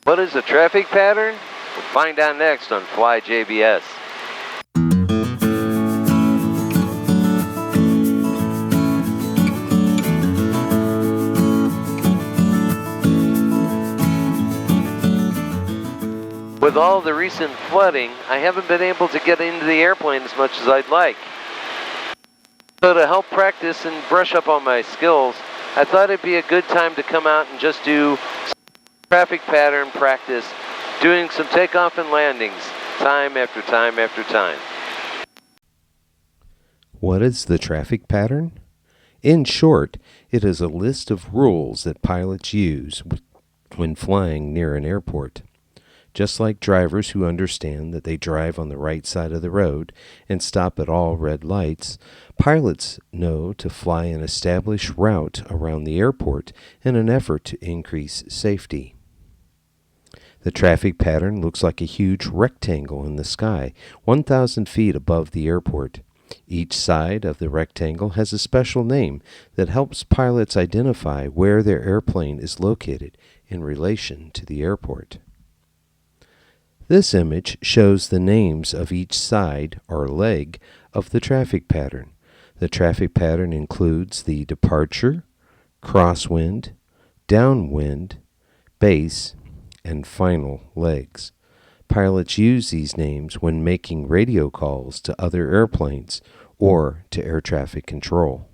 What is a traffic pattern? We'll find out next on Fly JBS. With all the recent flooding, I haven't been able to get into the airplane as much as I'd like. So to help practice and brush up on my skills, I thought it'd be a good time to come out and just do some traffic pattern practice, doing some takeoff and landings, time after time after time. What is the traffic pattern? In short, it is a list of rules that pilots use when flying near an airport. Just like drivers who understand that they drive on the right side of the road and stop at all red lights, pilots know to fly an established route around the airport in an effort to increase safety. The traffic pattern looks like a huge rectangle in the sky, 1,000 feet above the airport. Each side of the rectangle has a special name that helps pilots identify where their airplane is located in relation to the airport. This image shows the names of each side or leg of the traffic pattern. The traffic pattern includes the departure, crosswind, downwind, base, and final legs. Pilots use these names when making radio calls to other airplanes or to air traffic control.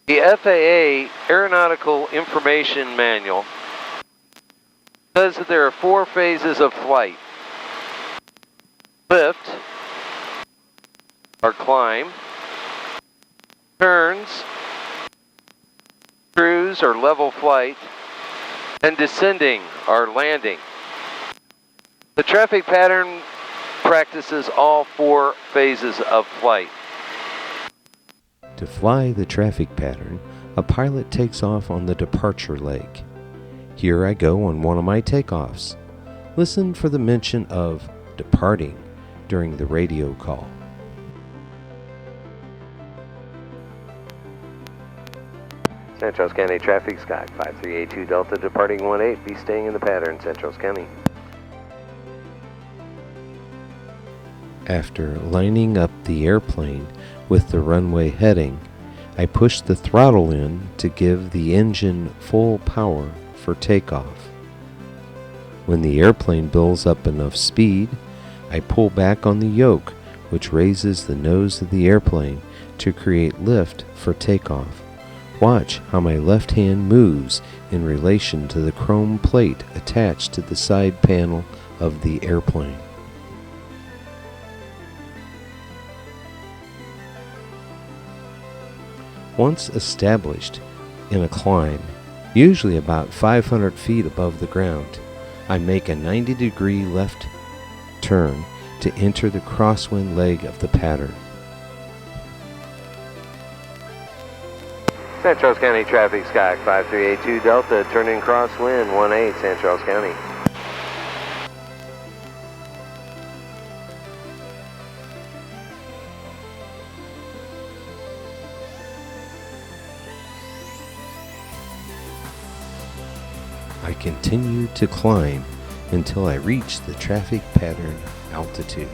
The FAA Aeronautical Information Manual says that there are 4 phases of flight: lift, or climb, turns, cruise or level flight, and descending or landing. The traffic pattern practices all 4 phases of flight. To fly the traffic pattern, a pilot takes off on the departure leg. Here I go on one of my takeoffs. Listen for the mention of departing during the radio call. San Charles County traffic, Sky 5382 Delta departing 18, be staying in the pattern, San Charles County. After lining up the airplane with the runway heading, I push the throttle in to give the engine full power for takeoff. When the airplane builds up enough speed, I pull back on the yoke, which raises the nose of the airplane to create lift for takeoff. Watch how my left hand moves in relation to the chrome plate attached to the side panel of the airplane. Once established in a climb, usually about 500 feet above the ground, I make a 90-degree left turn to enter the crosswind leg of the pattern. San Charles County traffic, Sky 5382 Delta, turning crosswind 18, San Charles County. I continue to climb until I reach the traffic pattern altitude.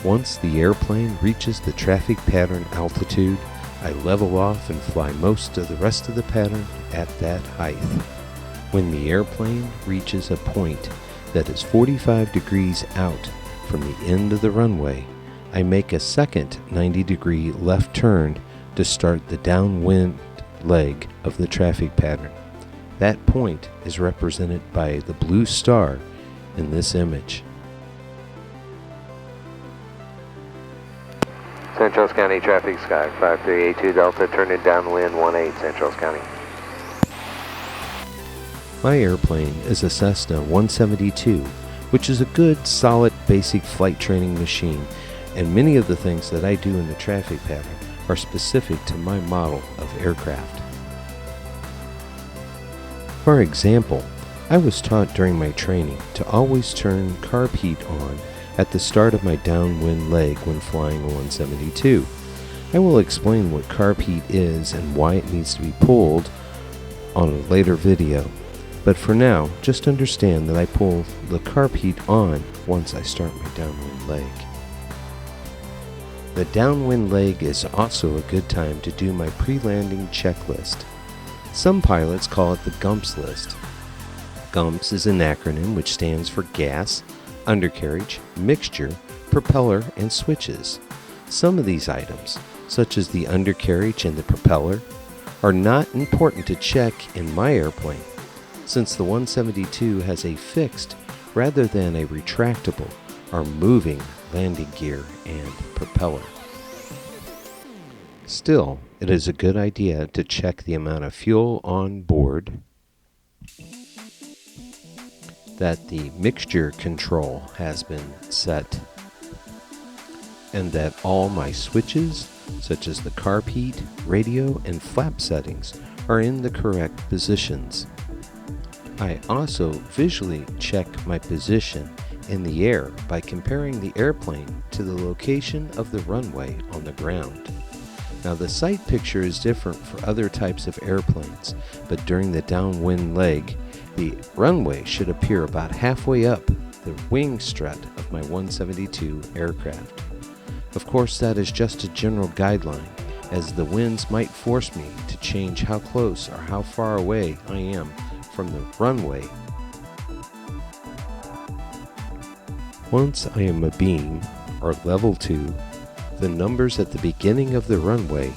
Once the airplane reaches the traffic pattern altitude, I level off and fly most of the rest of the pattern at that height. When the airplane reaches a point that is 45 degrees out from the end of the runway, I make a second 90-degree left turn to start the downwind leg of the traffic pattern. That point is represented by the blue star in this image. San Charles County traffic, Sky 5382 Delta, turning downwind 18, San Charles County. My airplane is a Cessna 172, which is a good, solid, basic flight training machine, and many of the things that I do in the traffic pattern are specific to my model of aircraft. For example, I was taught during my training to always turn carb heat on at the start of my downwind leg when flying a 172. I will explain what carb heat is and why it needs to be pulled on a later video. But for now, just understand that I pull the carb heat on once I start my downwind leg. The downwind leg is also a good time to do my pre-landing checklist. Some pilots call it the GUMPS list. GUMPS is an acronym which stands for gas, undercarriage, mixture, propeller, and switches. Some of these items, such as the undercarriage and the propeller, are not important to check in my airplane, since the 172 has a fixed rather than a retractable or moving landing gear and propeller. Still, it is a good idea to check the amount of fuel on board, that the mixture control has been set, and that all my switches, such as the carb heat, radio, and flap settings, are in the correct positions. I also visually check my position in the air by comparing the airplane to the location of the runway on the ground. Now the sight picture is different for other types of airplanes, but during the downwind leg, the runway should appear about halfway up the wing strut of my 172 aircraft. Of course, that is just a general guideline, as the winds might force me to change how close or how far away I am from the runway. Once I am abeam, or level 2, the numbers at the beginning of the runway,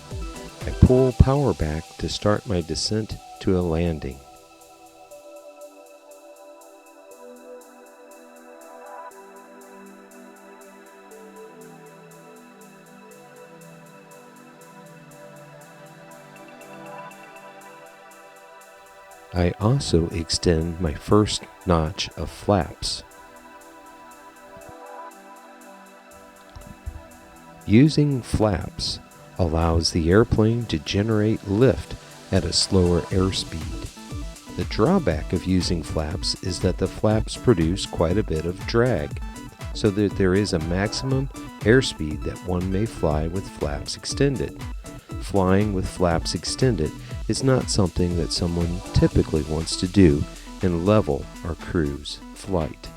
I pull power back to start my descent to a landing. I also extend my first notch of flaps. Using flaps allows the airplane to generate lift at a slower airspeed. The drawback of using flaps is that the flaps produce quite a bit of drag, so that there is a maximum airspeed that one may fly with flaps extended. Flying with flaps extended is not something that someone typically wants to do in level or cruise flight.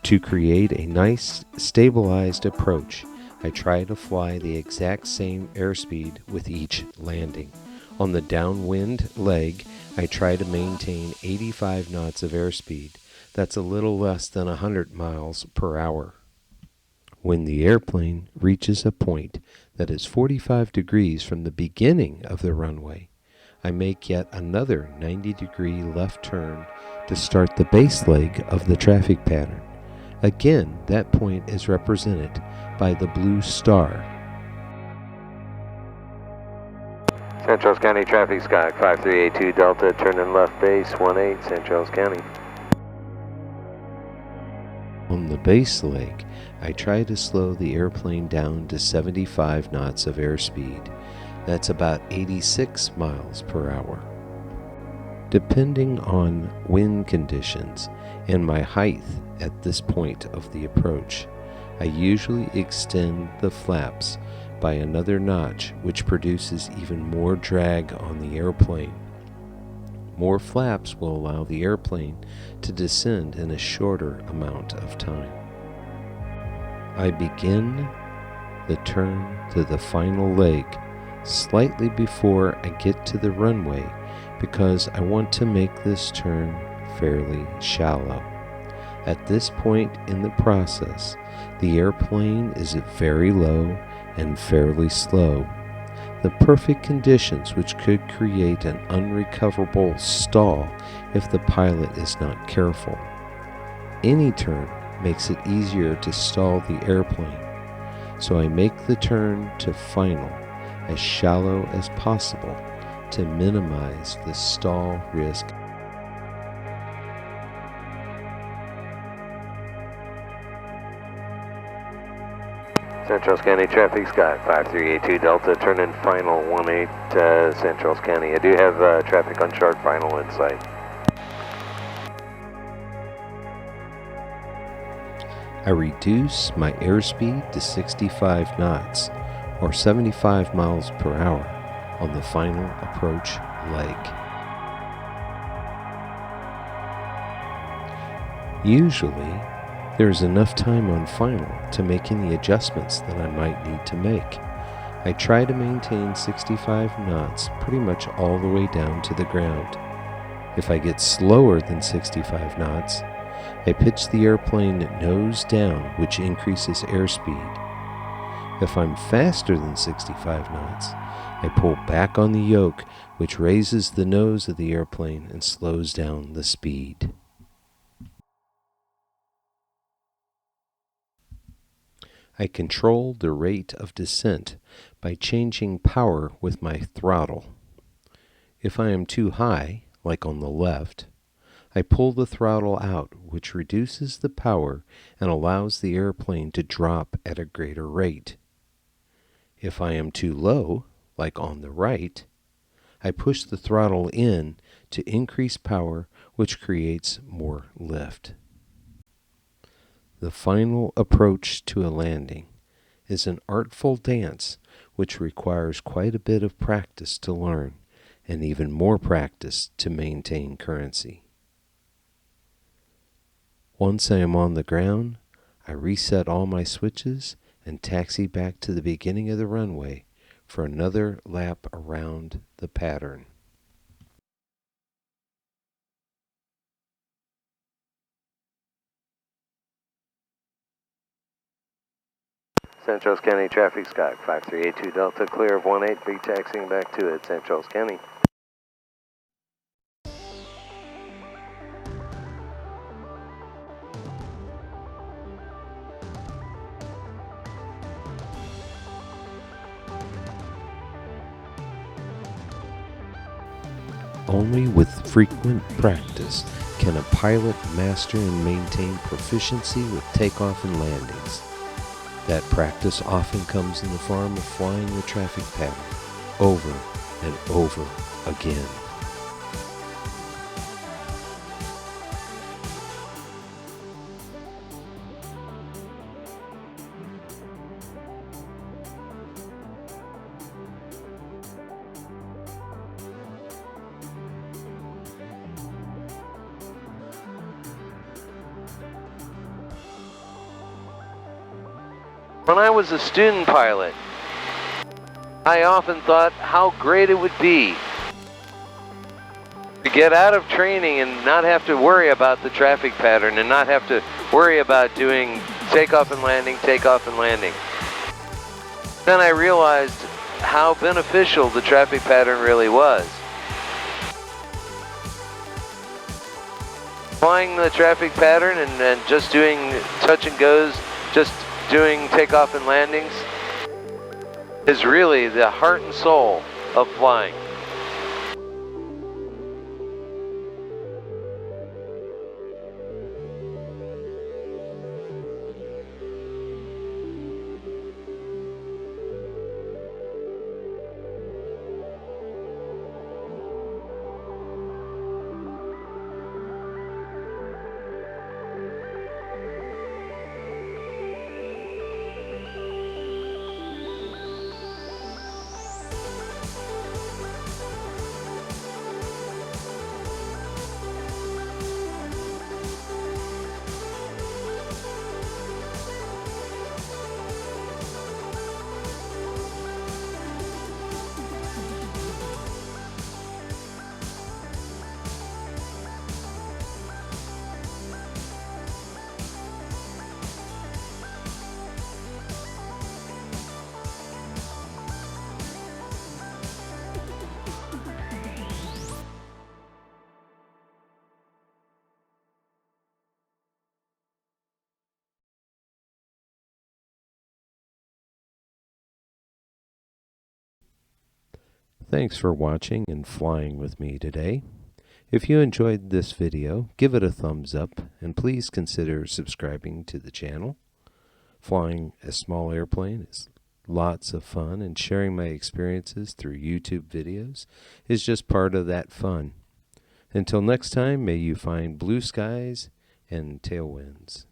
To create a nice stabilized approach, I try to fly the exact same airspeed with each landing. On the downwind leg, I try to maintain 85 knots of airspeed. That's a little less than 100 miles per hour. When the airplane reaches a point that is 45 degrees from the beginning of the runway, I make yet another 90-degree left turn to start the base leg of the traffic pattern. Again, that point is represented by the blue star. San Charles County traffic, Sky 5382 Delta, turning left base 18 San Charles County. On the base leg, I try to slow the airplane down to 75 knots of airspeed. That's about 86 miles per hour. Depending on wind conditions and my height at this point of the approach, I usually extend the flaps by another notch, which produces even more drag on the airplane. More flaps will allow the airplane to descend in a shorter amount of time. I begin the turn to the final leg slightly before I get to the runway because I want to make this turn fairly shallow. At this point in the process, the airplane is at very low and fairly slow, the perfect conditions which could create an unrecoverable stall if the pilot is not careful. Any turn makes it easier to stall the airplane, so I make the turn to final as shallow as possible to minimize the stall risk. San Charles County traffic, Sky 5382 Delta, turning final 18 San Charles County. I do have traffic on chart final in sight. I reduce my airspeed to 65 knots, or 75 miles per hour, on the final approach leg. Usually, there is enough time on final to make any adjustments that I might need to make. I try to maintain 65 knots pretty much all the way down to the ground. If I get slower than 65 knots, I pitch the airplane nose down, which increases airspeed. If I'm faster than 65 knots, I pull back on the yoke, which raises the nose of the airplane and slows down the speed. I control the rate of descent by changing power with my throttle. If I am too high, like on the left, I pull the throttle out, which reduces the power and allows the airplane to drop at a greater rate. If I am too low, like on the right, I push the throttle in to increase power, which creates more lift. The final approach to a landing is an artful dance which requires quite a bit of practice to learn and even more practice to maintain currency. Once I am on the ground, I reset all my switches and taxi back to the beginning of the runway for another lap around the pattern. San Charles County traffic, Sky 5382 Delta, clear of 18, be taxiing back to it, San Charles County. Only with frequent practice can a pilot master and maintain proficiency with takeoff and landings. That practice often comes in the form of flying the traffic pattern over and over again. When I was a student pilot, I often thought how great it would be to get out of training and not have to worry about the traffic pattern and not have to worry about doing takeoff and landing, takeoff and landing. Then I realized how beneficial the traffic pattern really was. Flying the traffic pattern and just doing touch and goes, just doing takeoff and landings is really the heart and soul of flying. Thanks for watching and flying with me today. If you enjoyed this video, give it a thumbs up and please consider subscribing to the channel. Flying a small airplane is lots of fun, and sharing my experiences through YouTube videos is just part of that fun. Until next time, may you find blue skies and tailwinds.